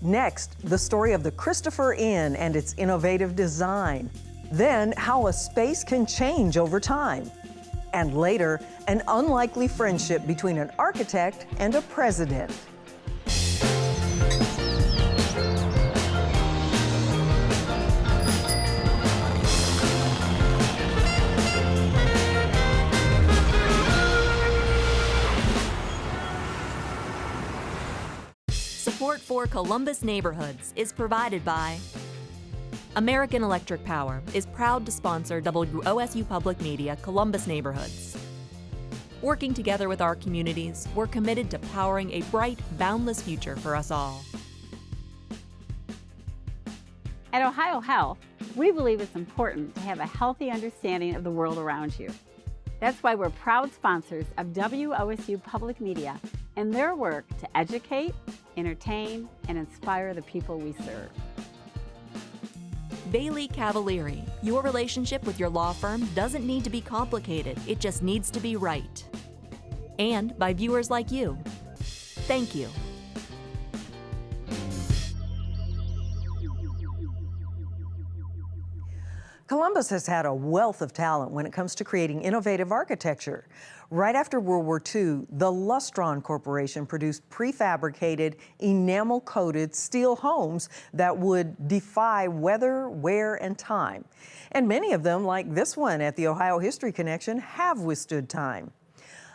Next, the story of the Christopher Inn and its innovative design. Then, how a space can change over time. And later, an unlikely friendship between an architect and a president. Support for Columbus Neighborhoods is provided by American Electric Power is proud to sponsor WOSU Public Media Columbus Neighborhoods. Working together with our communities, we're committed to powering a bright, boundless future for us all. At Ohio Health, we believe it's important to have a healthy understanding of the world around you. That's why we're proud sponsors of WOSU Public Media and their work to educate, entertain, and inspire the people we serve. Bailey Cavalieri, your relationship with your law firm doesn't need to be complicated, it just needs to be right. And by viewers like you. Thank you. Columbus has had a wealth of talent when it comes to creating innovative architecture. Right after World War II, the Lustron Corporation produced prefabricated, enamel-coated steel homes that would defy weather, wear, and time. And many of them, like this one at the Ohio History Connection, have withstood time.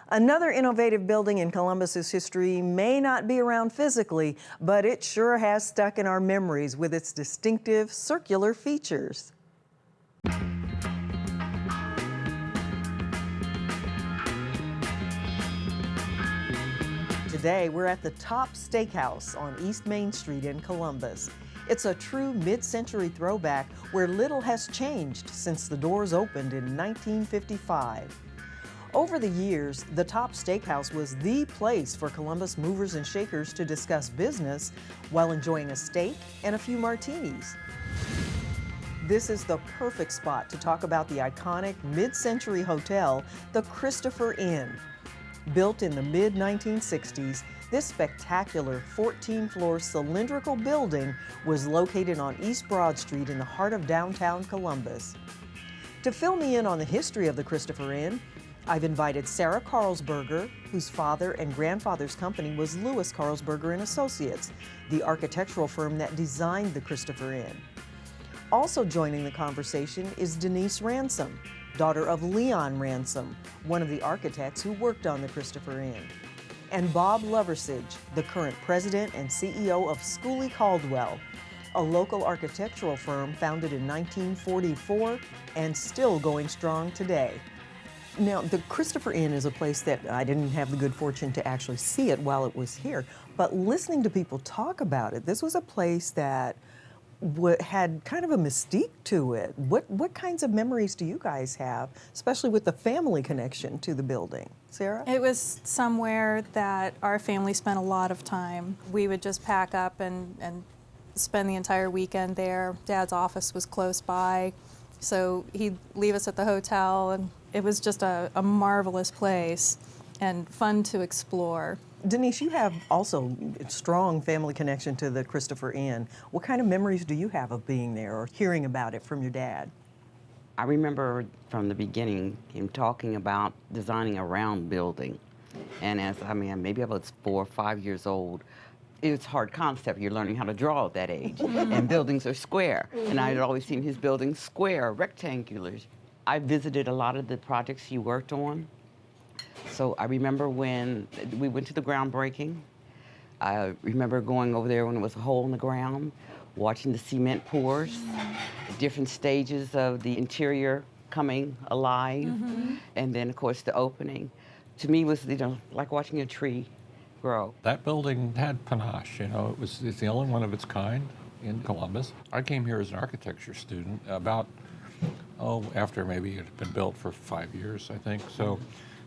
Another innovative building in Columbus's history may not be around physically, but it sure has stuck in our memories with its distinctive circular features. Today, we're at the Top Steakhouse on East Main Street in Columbus. It's a true mid-century throwback where little has changed since the doors opened in 1955. Over the years, the Top Steakhouse was the place for Columbus movers and shakers to discuss business while enjoying a steak and a few martinis. This is the perfect spot to talk about the iconic mid-century hotel, the Christopher Inn. Built in the mid-1960s, this spectacular 14-floor cylindrical building was located on East Broad Street in the heart of downtown Columbus. To fill me in on the history of the Christopher Inn, I've invited Sarah Carlsberger, whose father and grandfather's company was Lewis Carlsberger and Associates, the architectural firm that designed the Christopher Inn. Also joining the conversation is Denise Ransom, daughter of Leon Ransom, one of the architects who worked on the Christopher Inn, and Bob Loversige, the current president and CEO of Schooley Caldwell, a local architectural firm founded in 1944 and still going strong today. Now, the Christopher Inn is a place that I didn't have the good fortune to actually see it while it was here, but listening to people talk about it, this was a place that had kind of a mystique to it. What kinds of memories do you guys have, especially with the family connection to the building? Sarah? It was somewhere that our family spent a lot of time. We would just pack up and spend the entire weekend there. Dad's office was close by, so he'd leave us at the hotel, and it was just a marvelous place and fun to explore. Denise, you have also a strong family connection to the Christopher Inn. What kind of memories do you have of being there or hearing about it from your dad? I remember from the beginning him talking about designing a round building. And maybe I was 4 or 5 years old. It's a hard concept. You're learning how to draw at that age. And buildings are square. And I had always seen his buildings square, rectangular. I visited a lot of the projects he worked on. So I remember when we went to the groundbreaking. I remember going over there when it was a hole in the ground, watching the cement pours, different stages of the interior coming alive, and then of course the opening. To me, was like watching a tree grow. That building had panache. It's the only one of its kind in Columbus. I came here as an architecture student about after maybe it had been built for 5 years, I think. So.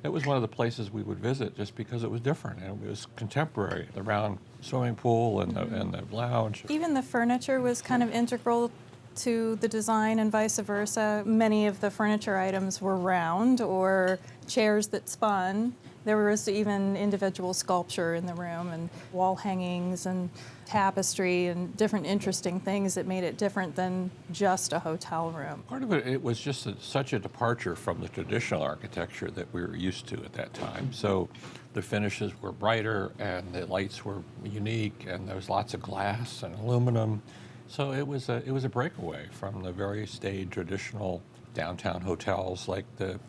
It was one of the places we would visit just because it was different and it was contemporary. The round swimming pool and the lounge. Even the furniture was kind of integral to the design and vice versa. Many of the furniture items were round or chairs that spun. There was even individual sculpture in the room and wall hangings and tapestry and different interesting things that made it different than just a hotel room. Part of it was just such a departure from the traditional architecture that we were used to at that time. So the finishes were brighter and the lights were unique and there was lots of glass and aluminum. So it was a breakaway from the very staid traditional downtown hotels like the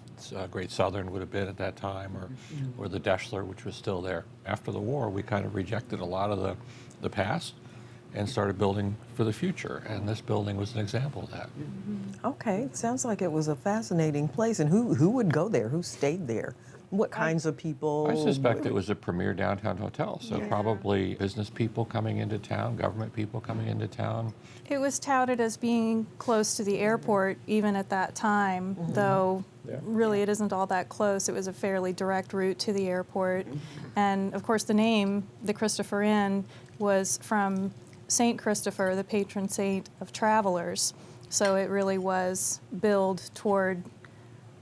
Great Southern would have been at that time, or the Deschler, which was still there. After the war, we kind of rejected a lot of the past and started building for the future, and this building was an example of that. Okay, it sounds like it was a fascinating place. And who would go there? Who stayed there? What kinds of people? I suspect it was a premier downtown hotel, so probably business people coming into town, government people coming into town. It was touted as being close to the airport even at that time, though really it isn't all that close. It was a fairly direct route to the airport. And of course the name, the Christopher Inn, was from St. Christopher, the patron saint of travelers. So it really was billed toward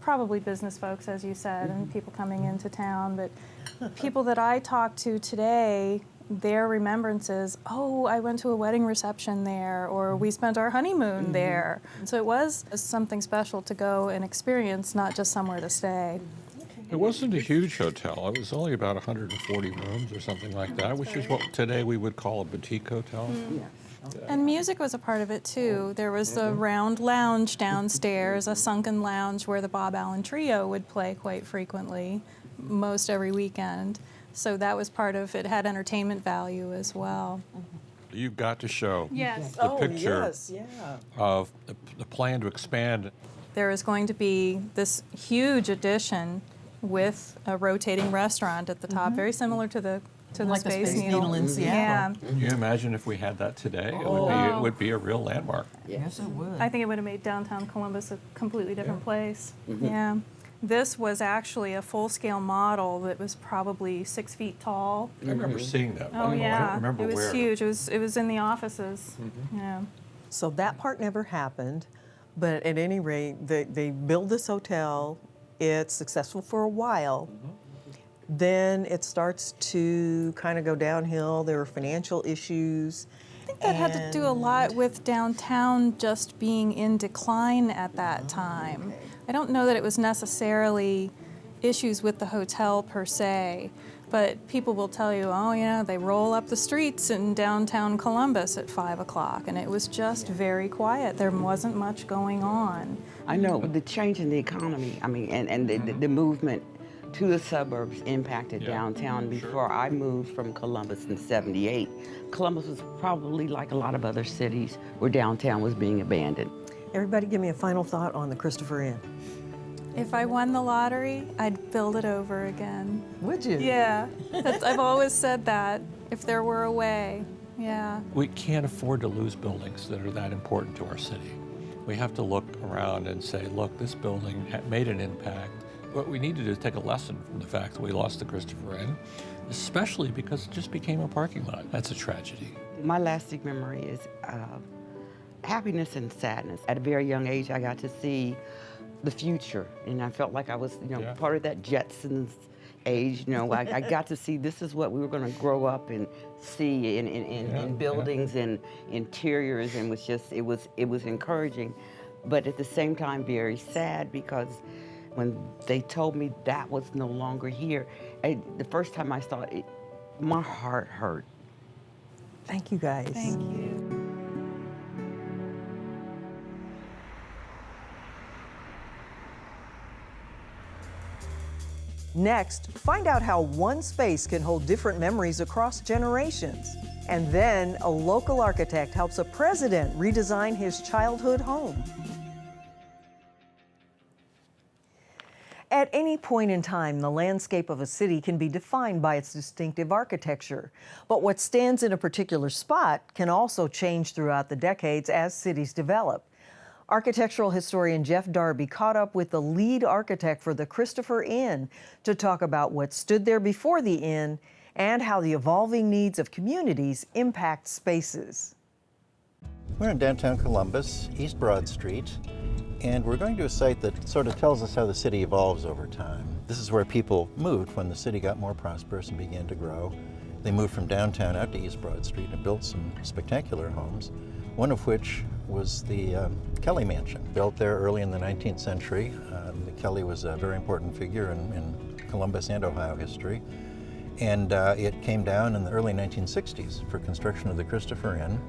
probably business folks, as you said, and people coming into town. But people that I talk to today, their remembrances, oh, I went to a wedding reception there, or we spent our honeymoon there. So it was something special to go and experience, not just somewhere to stay. It wasn't a huge hotel. It was only about 140 rooms or something like that, which is what today we would call a boutique hotel. And music was a part of it too. There was the round lounge downstairs, a sunken lounge where the Bob Allen Trio would play quite frequently, most every weekend. So that was part of it. Had entertainment value as well. You've got to show Yes. the picture Yes, yeah. of the plan to expand. There is going to be this huge addition with a rotating restaurant at the top, very similar to the Like a Space Space Needle. Needle in Seattle. Can you imagine if we had that today? It would be a real landmark. Yes, it would. I think it would have made downtown Columbus a completely different place. Yeah. This was actually a full-scale model that was probably 6 feet tall. I remember seeing that. Oh I yeah, don't remember it was where. huge. It was in the offices. Yeah. So that part never happened, but at any rate, they build this hotel. It's successful for a while. Then it starts to kind of go downhill. There were financial issues. I think that had to do a lot with downtown just being in decline at that time. I don't know that it was necessarily issues with the hotel per se, but people will tell you, oh yeah, they roll up the streets in downtown Columbus at 5 o'clock, and it was just very quiet. There wasn't much going on. I know the change in the economy, I mean, and the movement to the suburbs impacted downtown. Before I moved from Columbus in '78, Columbus was probably like a lot of other cities where downtown was being abandoned. Everybody give me a final thought on the Christopher Inn. If I won the lottery, I'd build it over again. Would you? Yeah, I've always said that, if there were a way, yeah. We can't afford to lose buildings that are that important to our city. We have to look around and say, look, this building made an impact. What we need to do is take a lesson from the fact that we lost the Christopher Inn, especially because it just became a parking lot. That's a tragedy. My lasting memory is happiness and sadness. At a very young age, I got to see the future, and I felt like I was, part of that Jetsons age. I got to see this is what we were going to grow up and see in buildings and interiors, and it was encouraging, but at the same time very sad, because when they told me that was no longer here, the first time I saw it, my heart hurt. Thank you, guys. Thank you. Next, find out how one space can hold different memories across generations. And then, a local architect helps a president redesign his childhood home. At any point in time, the landscape of a city can be defined by its distinctive architecture. But what stands in a particular spot can also change throughout the decades as cities develop. Architectural historian Jeff Darby caught up with the lead architect for the Christopher Inn to talk about what stood there before the inn and how the evolving needs of communities impact spaces. We're in downtown Columbus, East Broad Street, and we're going to a site that sort of tells us how the city evolves over time. This is where people moved when the city got more prosperous and began to grow. They moved from downtown out to East Broad Street and built some spectacular homes, one of which was the Kelly Mansion, built there early in the 19th century. Kelly was a very important figure in Columbus and Ohio history. And it came down in the early 1960s for construction of the Christopher Inn.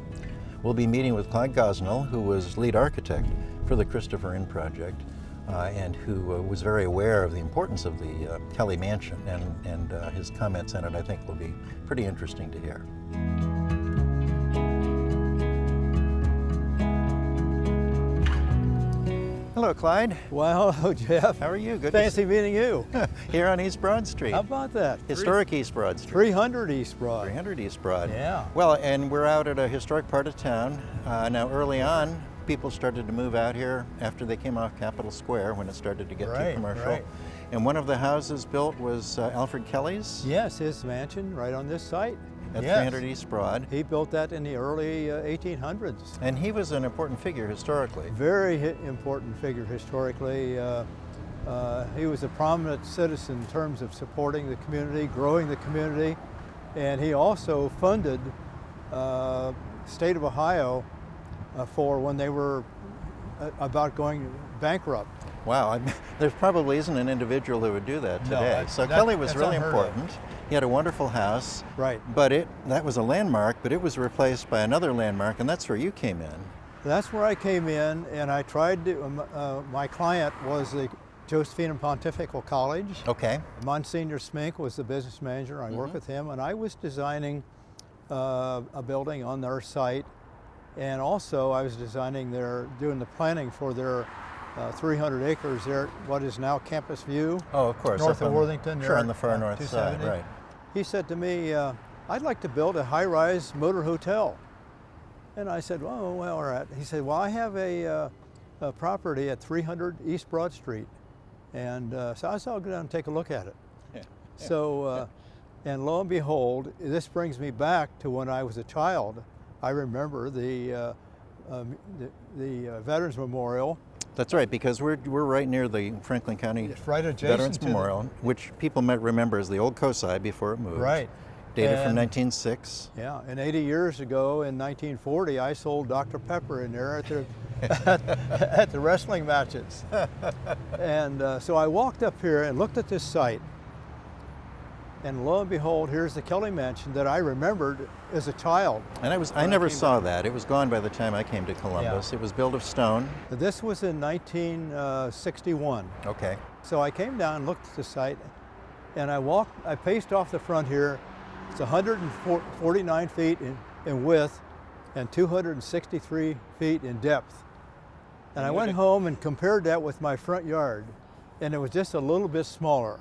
We'll be meeting with Clyde Gosnell, who was lead architect for the Christopher Inn project, and who was very aware of the importance of the Kelly Mansion, and his comments on it I think will be pretty interesting to hear. Hello, Clyde. Well, hello, Jeff. How are you? Good Fancy meeting you. Here on East Broad Street. How about that? Historic East Broad Street. 300 East Broad. 300 East Broad. Yeah. Well, and we're out at a historic part of town. Now, early on, people started to move out here after they came off Capitol Square when it started to get too commercial. Right. And one of the houses built was Alfred Kelly's Yes, his mansion right on this site. at Yes. 300 East Broad. He built that in the early 1800s. And he was an important figure historically. Very important figure historically. He was a prominent citizen in terms of supporting the community, growing the community, and he also funded state of Ohio for when they were about going bankrupt. Wow, there probably isn't an individual who would do that No, today. that- So that- Kelly was that's really unheard of. important. He had a wonderful house. Right. But that was a landmark, but it was replaced by another landmark, and that's where you came in. That's where I came in, and I tried to, my client was the Josephine Pontifical College. Okay. Monsignor Smink was the business manager. I worked with him, and I was designing a building on their site, and also I was designing doing the planning for their 300 acres there at what is now Campus View. Oh, of course. North up of Worthington. Sure, there on the far at north side, 270. right. He said to me, I'd like to build a high-rise motor hotel. And I said, oh, well, all right. He said, well, I have a property at 300 East Broad Street. And so I said, I'll go down and take a look at it. Yeah. So, and lo and behold, this brings me back to when I was a child. I remember the Veterans Memorial. That's right, because we're right near the Franklin County It's right adjacent Veterans to Memorial, which people might remember as the old COSI before it moved. Right. Dated from And- 1906. Yeah, and 80 years ago in 1940, I sold Dr. Pepper in there at the at the wrestling matches. And so I walked up here and looked at this site, and lo and behold, here's the Kelly Mansion that I remembered as a child. And I never saw that. It was gone by the time I came to Columbus. Yeah. It was built of stone. This was in 1961. Okay. So I came down and looked at the site, and I paced off the front here. It's 149 feet in width and 263 feet in depth. And I went home and compared that with my front yard, and it was just a little bit smaller.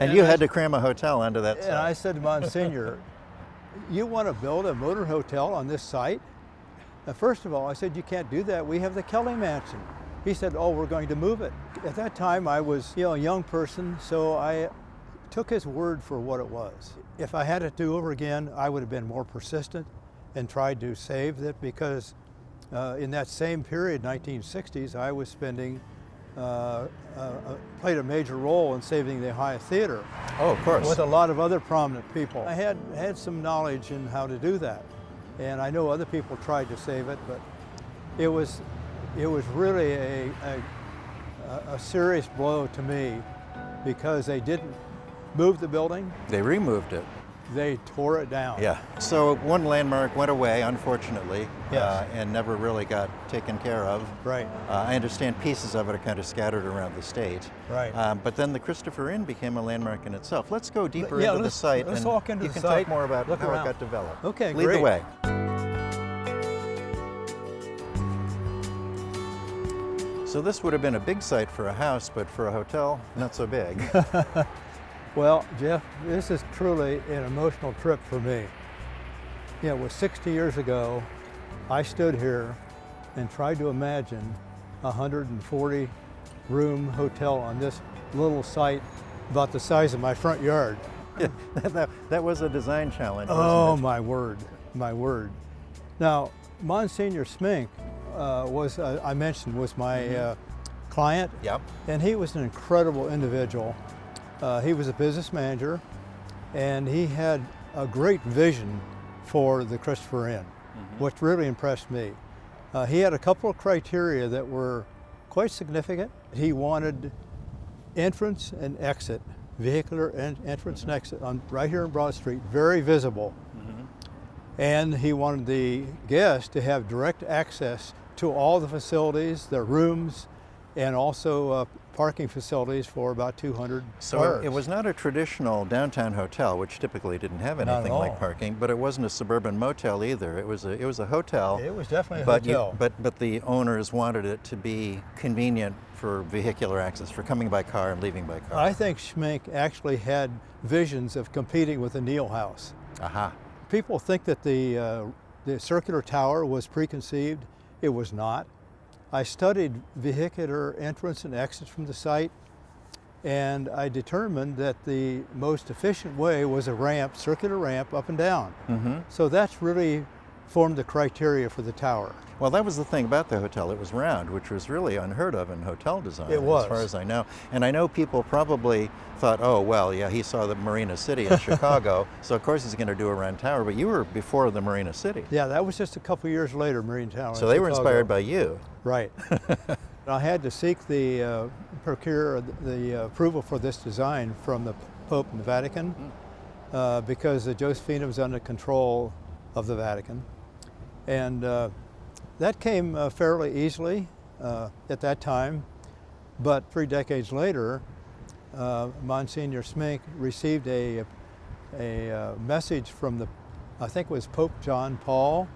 And you had to cram a hotel onto that And I site. said to Monsignor, you want to build a motor hotel on this site? And first of all, I said, you can't do that. We have the Kelly Mansion. He said, oh, we're going to move it. At that time, I was a young person, so I took his word for what it was. If I had it do over again, I would have been more persistent and tried to save it, because in that same period, 1960s, I was played a major role in saving the Ohio Theater Oh, of course. with a lot of other prominent people. I had some knowledge in how to do that, and I know other people tried to save it, but it was really a serious blow to me, because they didn't move the building, They removed it. they tore it down. Yeah. So one landmark went away, unfortunately, Yes. and never really got taken care of. Right. I understand pieces of it are kind of scattered around the state. Right. But then the Christopher Inn became a landmark in itself. Let's go deeper Yeah, into the let's- site. let's and walk into you the can site, talk more about look how around. it got developed. Okay, Lead great. the way. So this would have been a big site for a house, but for a hotel, not so big. Well, Jeff, this is truly an emotional trip for me. You know, it was 60 years ago, I stood here and tried to imagine a 140-room hotel on this little site about the size of my front yard. that was a design challenge, Oh, wasn't it? my word, my word. Now, Monsignor Smink I mentioned, was my client. Yep. And he was an incredible individual. He was a business manager, and he had a great vision for the Christopher Inn, which really impressed me. He had a couple of criteria that were quite significant. He wanted entrance and exit, vehicular entrance and exit right here on Broad Street, very visible. And he wanted the guests to have direct access to all the facilities, the rooms, and also parking facilities for about 200 So cars. it was not a traditional downtown hotel, which typically didn't have Not at anything like all. parking, but it wasn't a suburban motel either. It was a hotel. It was definitely a but hotel. but the owners wanted it to be convenient for vehicular access, for coming by car and leaving by car. I think Schmink actually had visions of competing with the Neal House. Aha. People think that the circular tower was preconceived. It was not. I studied vehicular entrance and exits from the site, and I determined that the most efficient way was a ramp, circular ramp up and down. So that's really formed the criteria for the tower. Well, that was the thing about the hotel. It was round, which was really unheard of in hotel design, It was. as far as I know. And I know people probably thought, oh, well, yeah, he saw the Marina City in Chicago, so of course he's going to do a round tower. But you were before the Marina City. Yeah, that was just a couple years later, Marine Tower. So in they were Chicago. inspired by you. Right. I had to seek procure the approval for this design from the Pope and the Vatican because the Josephina was under control of the Vatican. And that came fairly easily at that time, but 3 decades later, Monsignor Schmink received a message from I think it was Pope John Paul,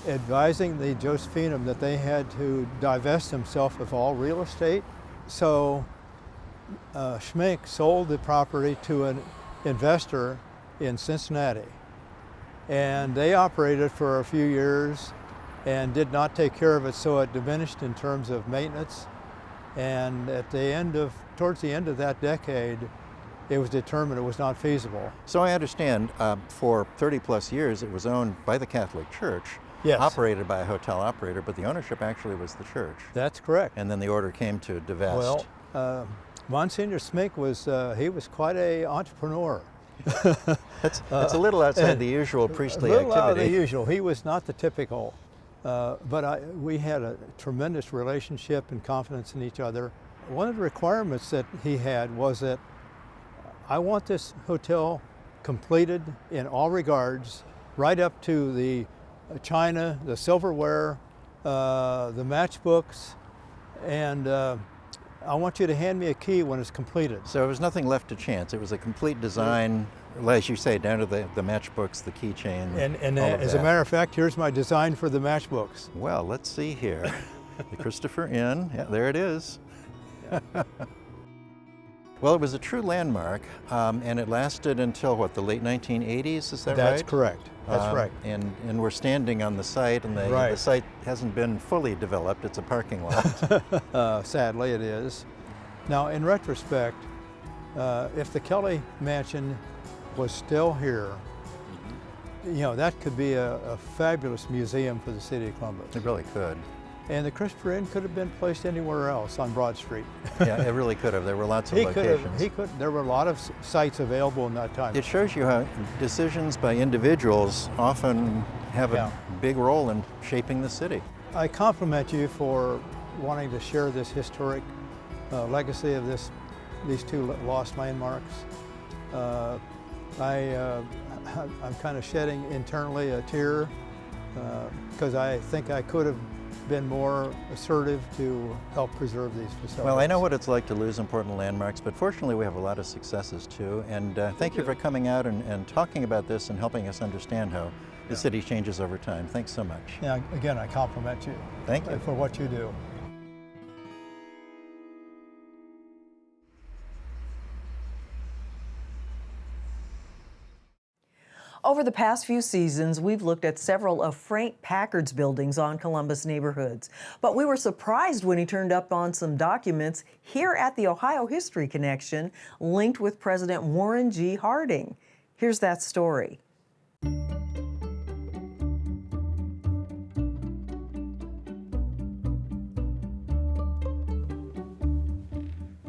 advising the Josephinum that they had to divest himself of all real estate. So Schmink sold the property to an investor in Cincinnati. And they operated for a few years and did not take care of it, so it diminished in terms of maintenance. And towards the end of that decade, it was determined it was not feasible. So I understand for 30 plus years it was owned by the Catholic Church, Yes. operated by a hotel operator, but the ownership actually was the church. That's correct. And then the order came to divest. Well, Monsignor Schmink was quite an entrepreneur. That's a little outside the usual priestly a little out of activity. the usual. He was not the typical, but we had a tremendous relationship and confidence in each other. One of the requirements that he had was that I want this hotel completed in all regards, right up to the china, the silverware, the matchbooks, and I want you to hand me a key when it's completed. So there was nothing left to chance. It was a complete design, as you say, down to the matchbooks, the keychain. And all of as a that. matter of fact, here's my design for the matchbooks. Well, let's see here. The Christopher Inn. Yeah, there it is. Well, it was a true landmark, and it lasted until, what, the late 1980s, is that right? That's correct. That's right. And we're standing on the site, and the Right. site hasn't been fully developed. It's a parking lot. Sadly, it is. Now, in retrospect, if the Kelly Mansion was still here, that could be a fabulous museum for the city of Columbus. It really could. And the Christopher Inn could have been placed anywhere else on Broad Street. Yeah, it really could have. There were lots of locations. There were a lot of sites available in that time. It shows you how decisions by individuals often have Yeah. a big role in shaping the city. I compliment you for wanting to share this historic legacy of these two lost landmarks. I'm kind of shedding internally a tear because I think I could have been more assertive to help preserve these facilities. Well, I know what it's like to lose important landmarks, but fortunately we have a lot of successes too. And thank you for coming out and talking about this and helping us understand how the city changes over time. Thanks so much. Yeah, again, I compliment you. Thank you. For what you do. Over the past few seasons, we've looked at several of Frank Packard's buildings on Columbus neighborhoods. But we were surprised when he turned up on some documents here at the Ohio History Connection linked with President Warren G. Harding. Here's that story.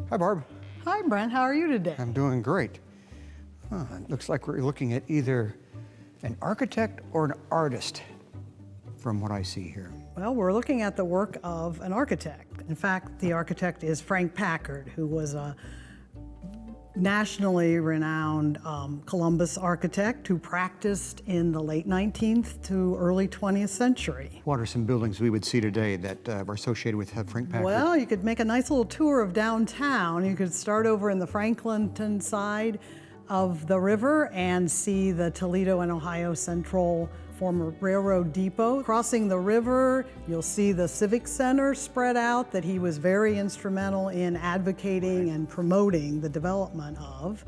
Hi, Barb. Hi, Brent. How are you today? I'm doing great. It looks like we're looking at either an architect or an artist from what I see here. Well, we're looking at the work of an architect. In fact, the architect is Frank Packard, who was a nationally renowned Columbus architect who practiced in the late 19th to early 20th century. What are some buildings we would see today that are associated with Frank Packard? Well, you could make a nice little tour of downtown. You could start over in the Franklinton side of the river and see the Toledo and Ohio Central former railroad depot. Crossing the river, you'll see the Civic Center spread out that he was very instrumental in advocating and promoting the development of.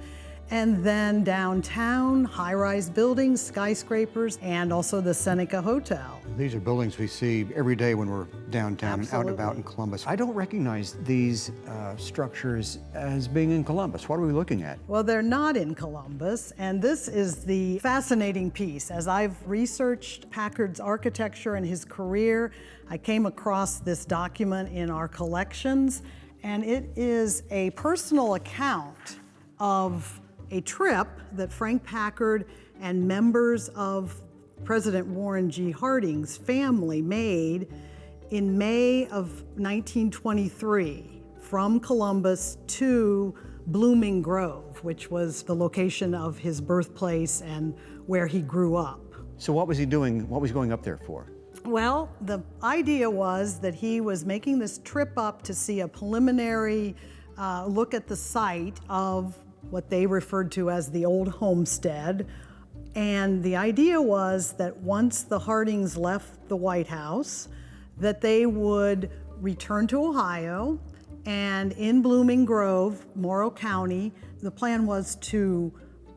And then downtown, high-rise buildings, skyscrapers, and also the Seneca Hotel. These are buildings we see every day when we're downtown and out and about in Columbus. I don't recognize these structures as being in Columbus. What are we looking at? Well, they're not in Columbus, and this is the fascinating piece. As I've researched Packard's architecture and his career, I came across this document in our collections, and it is a personal account of a trip that Frank Packard and members of President Warren G. Harding's family made in May of 1923 from Columbus to Blooming Grove, which was the location of his birthplace and where he grew up. So what was he doing? What was he going up there for? Well, the idea was that he was making this trip up to see a preliminary look at the site of what they referred to as the old homestead. And the idea was that once the Hardings left the White House, that they would return to Ohio, and in Blooming Grove, Morrow County, the plan was to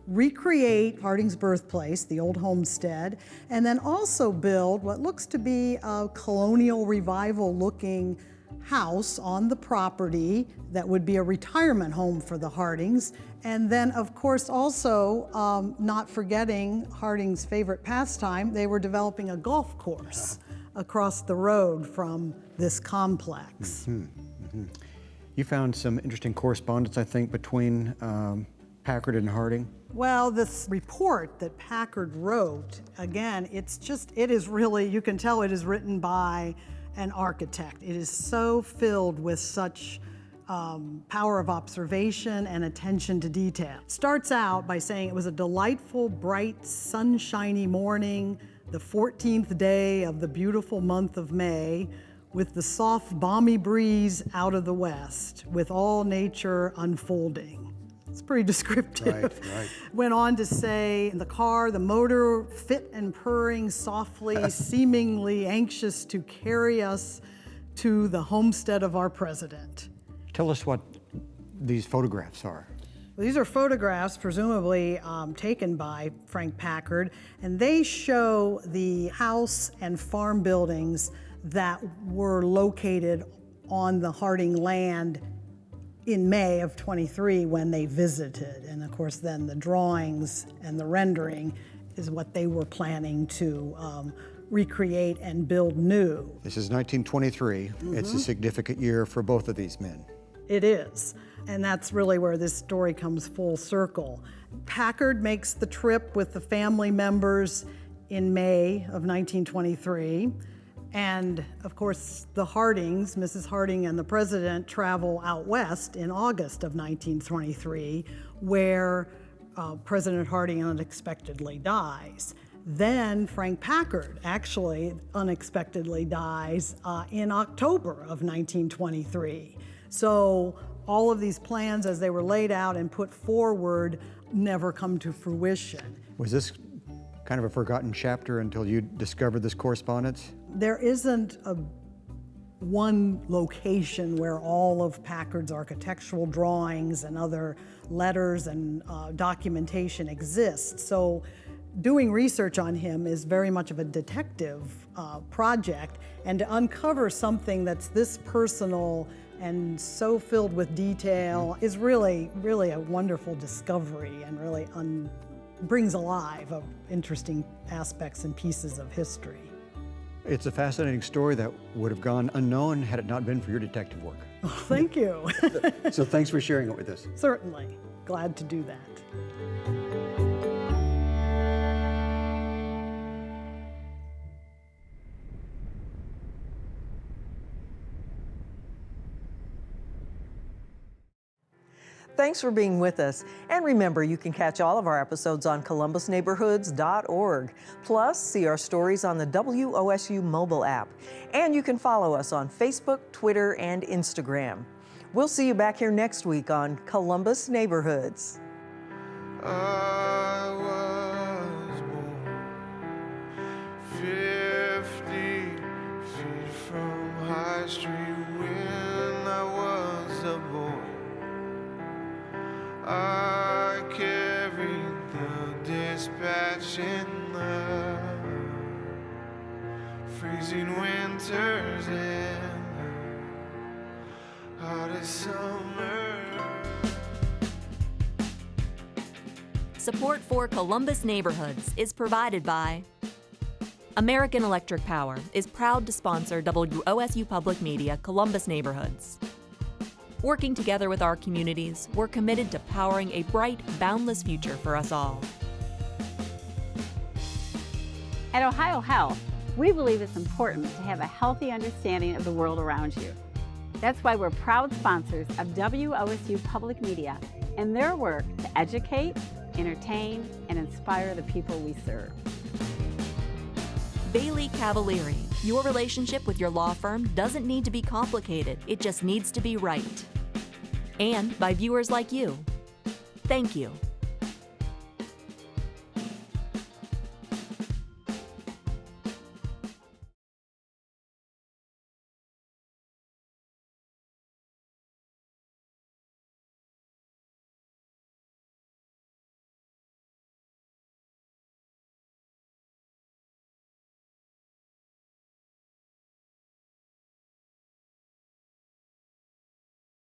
recreate Harding's birthplace, the old homestead, and then also build what looks to be a colonial revival looking house on the property that would be a retirement home for the Hardings. And then, of course, also, not forgetting Harding's favorite pastime, they were developing a golf course across the road from this complex. You found some interesting correspondence, I think, between Packard and Harding. Well, this report that Packard wrote, again, it is really, you can tell it is written by an architect. It is so filled with such power of observation and attention to detail. It starts out by saying it was a delightful, bright, sunshiny morning, the 14th day of the beautiful month of May, with the soft, balmy breeze out of the west, with all nature unfolding. It's pretty descriptive. Right. Went on to say, in the car, the motor fit and purring softly, seemingly anxious to carry us to the homestead of our president. Tell us what these photographs are. Well, these are photographs presumably taken by Frank Packard, and they show the house and farm buildings that were located on the Harding land in May of 23 when they visited. And of course, then the drawings and the rendering is what they were planning to recreate and build new. This is 1923. It's a significant year for both of these men. It is, and that's really where this story comes full circle. Packard makes the trip with the family members in May of 1923, and of course the Hardings, Mrs. Harding and the president, travel out west in August of 1923, where President Harding unexpectedly dies. Then Frank Packard actually unexpectedly dies in October of 1923. So all of these plans as they were laid out and put forward never come to fruition. Was this kind of a forgotten chapter until you discovered this correspondence? There isn't one location where all of Packard's architectural drawings and other letters and documentation exists. So doing research on him is very much of a detective project, and to uncover something that's this personal and so filled with detail is really, really a wonderful discovery, and really brings alive interesting aspects and pieces of history. It's a fascinating story that would have gone unknown had it not been for your detective work. Oh, thank you. So thanks for sharing it with us. Certainly. Glad to do that. Thanks for being with us. And remember, you can catch all of our episodes on columbusneighborhoods.org. Plus, see our stories on the WOSU mobile app. And you can follow us on Facebook, Twitter, and Instagram. We'll see you back here next week on Columbus Neighborhoods. I was born 50 feet from High Street when I was a boy. I carried the dispatch in the freezing winters and hottest summer. Support for Columbus Neighborhoods is provided by American Electric Power is proud to sponsor WOSU Public Media Columbus Neighborhoods. Working together with our communities, we're committed to powering a bright, boundless future for us all. At Ohio Health, we believe it's important to have a healthy understanding of the world around you. That's why we're proud sponsors of WOSU Public Media and their work to educate, entertain, and inspire the people we serve. Bailey Cavalieri, your relationship with your law firm doesn't need to be complicated, it just needs to be right. And by viewers like you. Thank you.